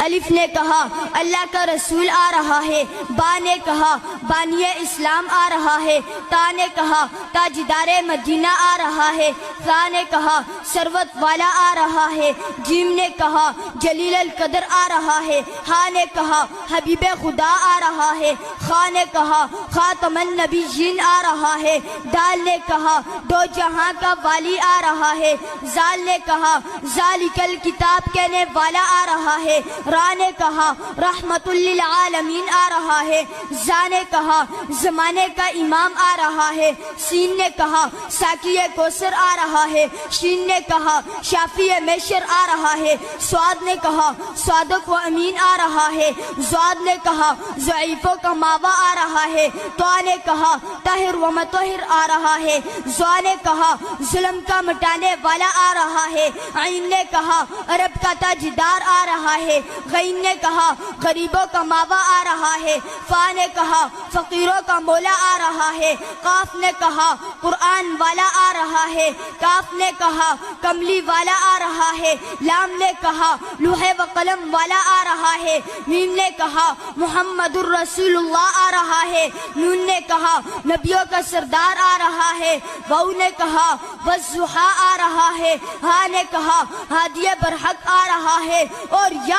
الف نے کہا اللہ کا رسول آ رہا ہے، با نے کہا بانی اسلام آ رہا ہے، تا نے کہا تاجدار مدینہ آ رہا ہے، ثا نے کہا ثروت والا آ رہا ہے، جیم نے کہا جلیل القدر آ رہا ہے، ہا نے کہا حبیب خدا آ رہا ہے، خا نے کہا خاتم النبیین آ رہا ہے، دال نے کہا دو جہاں کا والی آ رہا ہے، زال نے کہا ذالک الکتاب کہنے والا آ رہا ہے، را نے کہا رحمت للعالمین آ رہا ہے، زا نے کہا زمانے کا امام آ رہا ہے، سین نے کہا ساقی کوثر آ رہا ہے، شین نے کہا شافی میشر آ رہا ہے، سواد نے کہا صادق و امین آ رہا ہے، زواد نے کہا ضعیفوں کا ماوا آ رہا ہے، طا نے کہا طاہر و مطہر آ رہا ہے، زوا نے کہا ظلم کا مٹانے والا آ رہا ہے، عین نے کہا عرب کا تاجدار آ رہا ہے، غین نے کہا غریبوں کا ماوا آ رہا ہے، فا نے کہا فقیروں کا مولا آ رہا ہے، قاف نے کہا قرآن والا آ رہا ہے، کاف نے کہا کملی والا آ رہا ہے، لام نے کہا لوح و قلم والا آ رہا ہے، میم نے کہا محمد الرسول اللہ آ رہا ہے، نون نے کہا نبیوں کا سردار آ رہا ہے، واو نے کہا والضحیٰ آ رہا ہے، ہا نے کہا ہادی برحق آ رہا ہے، اور یا